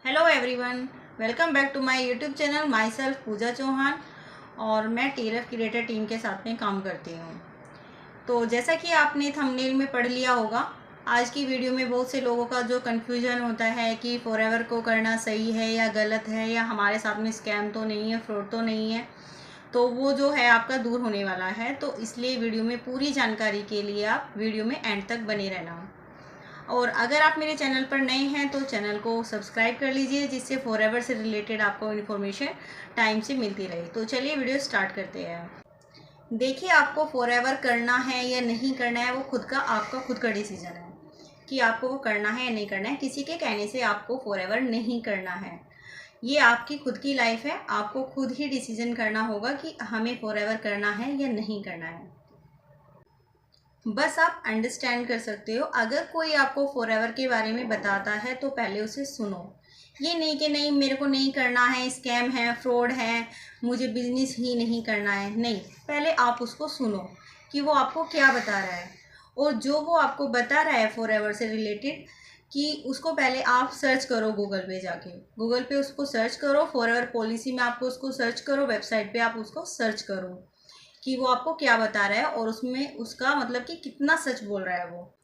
Hello everyone, welcome back to my YouTube channel. Myself Pooja Chauhan और मैं TLF creator team के साथ में काम करती हूँ। तो जैसा कि आपने थंबनेल में पढ़ लिया होगा, आज की वीडियो में बहुत से लोगों का जो कन्फ्यूजन होता है कि फॉरएवर को करना सही है या गलत है, या हमारे साथ में स्कैम तो नहीं है, फ्रॉड तो नहीं है, तो वो जो है आपका दूर होने वाला है। तो इसलिए वीडियो में पूरी जानकारी के लिए आप वीडियो में एंड तक बने रहना। और अगर आप मेरे चैनल पर नए हैं तो चैनल को सब्सक्राइब कर लीजिए, जिससे फॉरएवर से रिलेटेड आपको इन्फॉर्मेशन टाइम से मिलती रहे। तो चलिए वीडियो स्टार्ट करते हैं। देखिए, आपको फॉरएवर करना है या नहीं करना है, वो आपका खुद का डिसीजन है कि आपको वो करना है या नहीं करना है। किसी के कहने से आपको फॉरएवर नहीं करना है। ये आपकी खुद की लाइफ है, आपको खुद ही डिसीजन करना होगा कि हमें फॉरएवर करना है या नहीं करना है। बस आप अंडरस्टैंड कर सकते हो। अगर कोई आपको फॉरएवर के बारे में बताता है तो पहले उसे सुनो। ये नहीं कि नहीं मेरे को नहीं करना है, स्कैम है, फ्रॉड है, मुझे बिजनेस ही नहीं करना है। नहीं, पहले आप उसको सुनो कि वो आपको क्या बता रहा है। और जो वो आपको बता रहा है फॉरएवर से रिलेटेड, कि उसको पहले आप सर्च करो गूगल पे जाके। गूगल पे उसको सर्च करो, फॉरएवर पॉलिसी में आपको उसको सर्च करो, वेबसाइट पे आप उसको सर्च करो कि वो आपको क्या बता रहा है और उसमें उसका मतलब कि कितना सच बोल रहा है वो।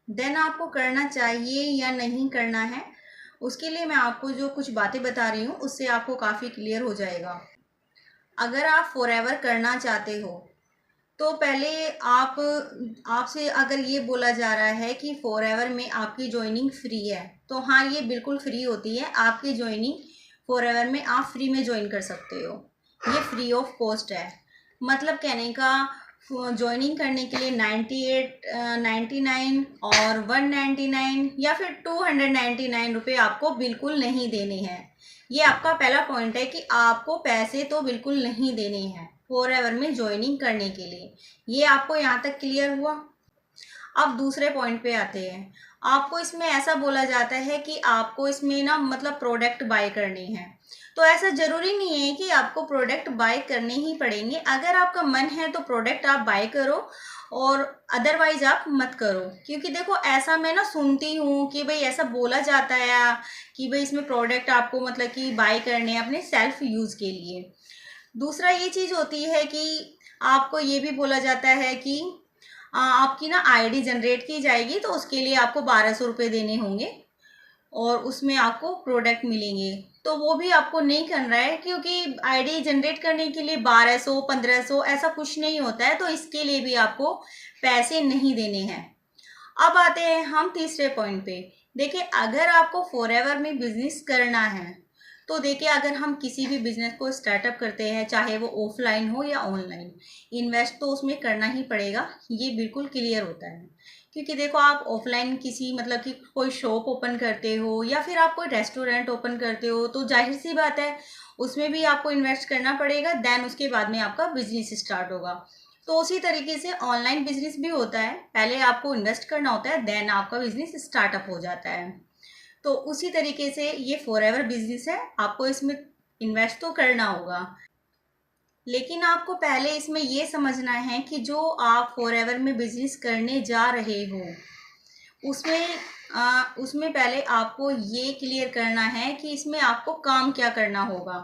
देन आपको करना चाहिए या नहीं करना है। उसके लिए मैं आपको जो कुछ बातें बता रही हूँ उससे आपको काफ़ी क्लियर हो जाएगा। अगर आप फॉरएवर करना चाहते हो तो पहले आपसे अगर ये बोला जा रहा है कि फॉरएवर में आपकी ज्वाइनिंग फ्री है, तो हाँ, ये बिल्कुल फ्री होती है। आपकी ज्वाइनिंग फॉरएवर में आप फ्री में ज्वाइन कर सकते हो। ये फ्री ऑफ कॉस्ट है। मतलब कहने का, ज्वाइनिंग करने के लिए 98, 99 और 199 या फिर 299 रुपये आपको बिल्कुल नहीं देने हैं। ये आपका पहला पॉइंट है कि आपको पैसे तो बिल्कुल नहीं देने हैं फॉरएवर में ज्वाइनिंग करने के लिए। ये आपको यहाँ तक क्लियर हुआ। अब दूसरे पॉइंट पे आते हैं। आपको इसमें ऐसा बोला जाता है कि आपको इसमें ना मतलब प्रोडक्ट बाय करनी है। तो ऐसा ज़रूरी नहीं है कि आपको प्रोडक्ट बाय करने ही पड़ेंगे। अगर आपका मन है तो प्रोडक्ट आप बाय करो, और अदरवाइज आप मत करो। क्योंकि देखो, ऐसा मैं ना सुनती हूँ कि भाई ऐसा बोला जाता है कि भाई इसमें प्रोडक्ट आपको मतलब कि बाय करने हैं अपने सेल्फ यूज़ के लिए। दूसरा ये चीज़ होती है कि आपको ये भी बोला जाता है कि आपकी ना आईडी जनरेट की जाएगी, तो उसके लिए आपको 1200 रुपये देने होंगे और उसमें आपको प्रोडक्ट मिलेंगे। तो वो भी आपको नहीं करना है, क्योंकि आईडी जनरेट करने के लिए 1200 1500 ऐसा कुछ नहीं होता है। तो इसके लिए भी आपको पैसे नहीं देने हैं। अब आते हैं हम तीसरे पॉइंट पे। देखिए, अगर आपको फॉरएवर में बिजनेस करना है तो देखिए, अगर हम किसी भी बिजनेस को स्टार्टअप करते हैं, चाहे वो ऑफलाइन हो या ऑनलाइन, इन्वेस्ट तो उसमें करना ही पड़ेगा। ये बिल्कुल क्लियर होता है। क्योंकि देखो, आप ऑफलाइन किसी मतलब कि कोई शॉप ओपन करते हो या फिर आप कोई रेस्टोरेंट ओपन करते हो, तो जाहिर सी बात है उसमें भी आपको इन्वेस्ट करना पड़ेगा। देन उसके बाद में आपका बिजनेस स्टार्ट होगा। तो उसी तरीके से ऑनलाइन बिजनेस भी होता है। पहले आपको इन्वेस्ट करना होता है, देन आपका बिजनेस स्टार्टअप हो जाता है। तो उसी तरीके से ये फॉरएवर बिजनेस है। आपको इसमें इन्वेस्ट तो करना होगा, लेकिन आपको पहले इसमें ये समझना है कि जो आप फॉरएवर में बिजनेस करने जा रहे हो उसमें पहले आपको ये क्लियर करना है कि इसमें आपको काम क्या करना होगा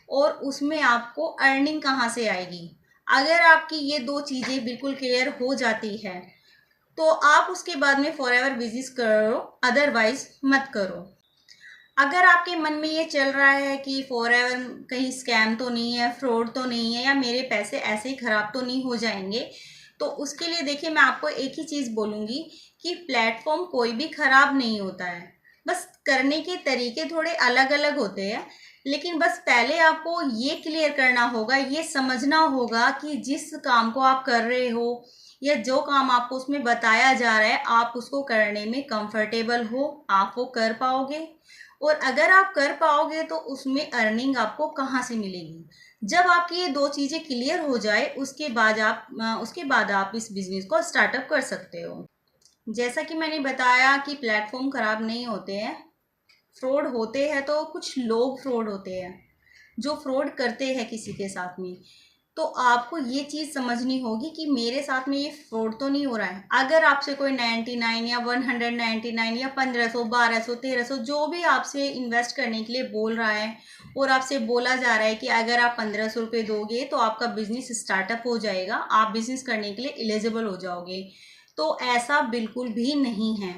और उसमें आपको अर्निंग कहाँ से आएगी। अगर आपकी ये दो चीज़ें बिल्कुल क्लियर हो जाती है तो आप उसके बाद में फॉरएवर बिजनेस करो, अदरवाइज मत करो। अगर आपके मन में ये चल रहा है कि फॉरएवर कहीं स्कैम तो नहीं है, फ्रॉड तो नहीं है, या मेरे पैसे ऐसे ही ख़राब तो नहीं हो जाएंगे, तो उसके लिए देखिए, मैं आपको एक ही चीज़ बोलूँगी कि प्लेटफॉर्म कोई भी ख़राब नहीं होता है। बस करने के तरीके थोड़े अलग अलग होते हैं। लेकिन बस पहले आपको ये क्लियर करना होगा, ये समझना होगा कि जिस काम को आप कर रहे हो या जो काम आपको उसमें बताया जा रहा है, आप उसको करने में कंफर्टेबल हो, आप वो कर पाओगे। और अगर आप कर पाओगे तो उसमें अर्निंग आपको कहाँ से मिलेगी। जब आपकी ये दो चीज़ें क्लियर हो जाए, उसके बाद आप इस बिज़नेस को स्टार्टअप कर सकते हो। जैसा कि मैंने बताया कि प्लेटफॉर्म ख़राब नहीं होते हैं, फ्रॉड होते हैं तो कुछ लोग फ्रॉड होते हैं जो फ्रॉड करते हैं किसी के साथ में। तो तो आपको ये चीज़ समझनी होगी कि मेरे साथ में ये फ्रॉड तो नहीं हो रहा है। अगर आपसे कोई 99 या 199 या 1500 1200 1300 जो भी आपसे इन्वेस्ट करने के लिए बोल रहा है और आपसे बोला जा रहा है कि अगर आप 1500 रुपये दोगे तो आपका बिजनेस स्टार्टअप हो जाएगा, आप बिजनेस करने के लिए एलिजिबल हो जाओगे, तो ऐसा बिल्कुल भी नहीं है।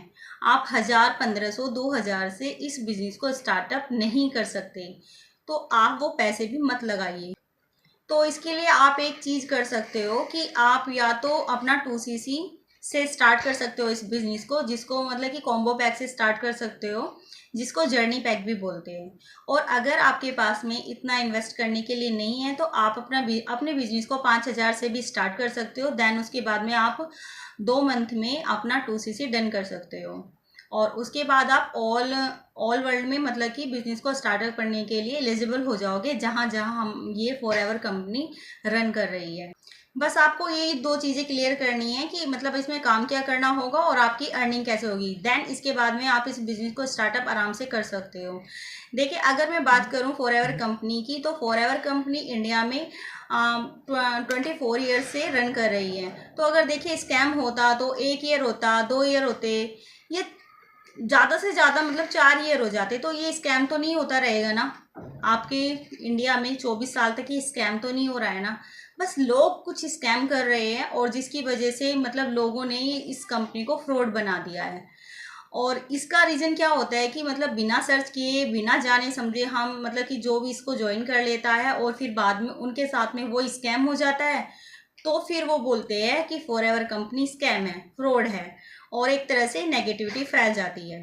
आप 1000 1500 2000 से इस बिजनेस को स्टार्टअप नहीं कर सकते, तो आप वो पैसे भी मत लगाइए। तो इसके लिए आप एक चीज़ कर सकते हो कि आप या तो अपना 2cc से स्टार्ट कर सकते हो इस बिज़नेस को, जिसको मतलब कि कॉम्बो पैक से स्टार्ट कर सकते हो, जिसको जर्नी पैक भी बोलते हैं। और अगर आपके पास में इतना इन्वेस्ट करने के लिए नहीं है तो आप अपने बिजनेस को 5000 से भी स्टार्ट कर सकते हो। देन उसके बाद में आप 2 मंथ में अपना 2cc डन कर सकते हो और उसके बाद आप ऑल वर्ल्ड में मतलब कि बिजनेस को स्टार्टअप करने के लिए एलिजिबल हो जाओगे, जहाँ जहाँ हम ये फॉरएवर कंपनी रन कर रही है। बस आपको ये 2 चीज़ें क्लियर करनी है कि मतलब इसमें काम क्या करना होगा और आपकी अर्निंग कैसे होगी। देन इसके बाद में आप इस बिज़नेस को स्टार्टअप आराम से कर सकते हो। देखिए, अगर मैं बात करूँ फॉरएवर कंपनी की, तो फॉरएवर कंपनी इंडिया में 24 ईयर्स से रन कर रही है। तो अगर देखिए स्कैम होता तो 1 ईयर होता, 2 ईयर होते, ये ज़्यादा से ज़्यादा मतलब 4 ईयर हो जाते, तो ये स्कैम तो नहीं होता रहेगा ना। आपके इंडिया में 24 साल तक ये स्कैम तो नहीं हो रहा है ना। बस लोग कुछ स्कैम कर रहे हैं और जिसकी वजह से मतलब लोगों ने इस कंपनी को फ्रॉड बना दिया है। और इसका रीज़न क्या होता है कि मतलब बिना सर्च किए, बिना जाने समझे हम मतलब कि जो भी इसको ज्वाइन कर लेता है और फिर बाद में उनके साथ में वो स्कैम हो जाता है, तो फिर वो बोलते हैं कि फॉरएवर कंपनी स्कैम है, फ्रॉड है, और एक तरह से नेगेटिविटी फैल जाती है।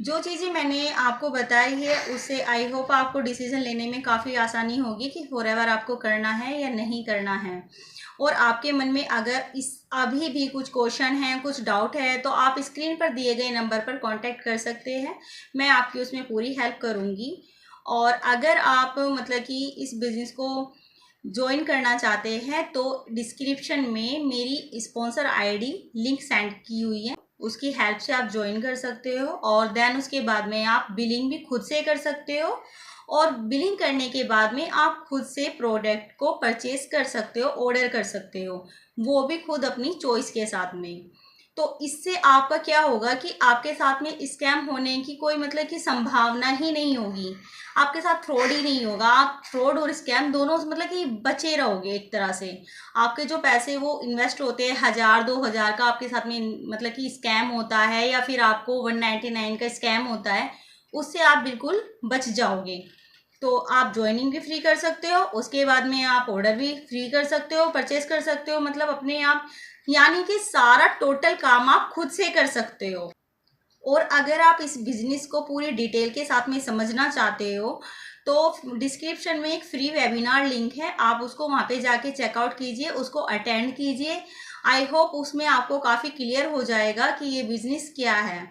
जो चीज़ें मैंने आपको बताई है उससे आई होप आपको डिसीजन लेने में काफ़ी आसानी होगी कि फॉरएवर आपको करना है या नहीं करना है। और आपके मन में अगर इस अभी भी कुछ क्वेश्चन है, कुछ डाउट है, तो आप स्क्रीन पर दिए गए नंबर पर कांटेक्ट कर सकते हैं, मैं आपकी उसमें पूरी हेल्प करूँगी। और अगर आप मतलब कि इस बिज़नेस को ज्वाइन करना चाहते हैं तो डिस्क्रिप्शन में मेरी स्पॉन्सर आईडी लिंक सेंड की हुई है, उसकी हेल्प से आप ज्वाइन कर सकते हो। और देन उसके बाद में आप बिलिंग भी खुद से कर सकते हो और बिलिंग करने के बाद में आप खुद से प्रोडक्ट को परचेज कर सकते हो, ऑर्डर कर सकते हो, वो भी खुद अपनी चॉइस के साथ में। तो इससे आपका क्या होगा कि आपके साथ में स्कैम होने की कोई मतलब कि संभावना ही नहीं होगी, आपके साथ फ्रॉड ही नहीं होगा। आप फ्रॉड और स्कैम दोनों मतलब कि बचे रहोगे एक तरह से। आपके जो पैसे वो इन्वेस्ट होते हैं 1000 2000 का आपके साथ में मतलब कि स्कैम होता है या फिर आपको 199 का स्कैम होता है, उससे आप बिल्कुल बच जाओगे। तो आप ज्वाइनिंग भी फ्री कर सकते हो, उसके बाद में आप ऑर्डर भी फ्री कर सकते हो, परचेज कर सकते हो, मतलब अपने आप, यानी कि सारा टोटल काम आप खुद से कर सकते हो। और अगर आप इस बिजनेस को पूरी डिटेल के साथ में समझना चाहते हो तो डिस्क्रिप्शन में एक फ्री वेबिनार लिंक है, आप उसको वहाँ पे जाके चेकआउट कीजिए, उसको अटेंड कीजिए। आई होप उसमें आपको काफ़ी क्लियर हो जाएगा कि ये बिज़नेस क्या है।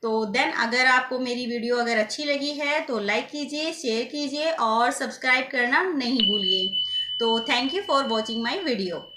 तो देन अगर आपको मेरी वीडियो अगर अच्छी लगी है तो लाइक कीजिए, शेयर कीजिए और सब्सक्राइब करना नहीं भूलिए। तो thank you for watching my video.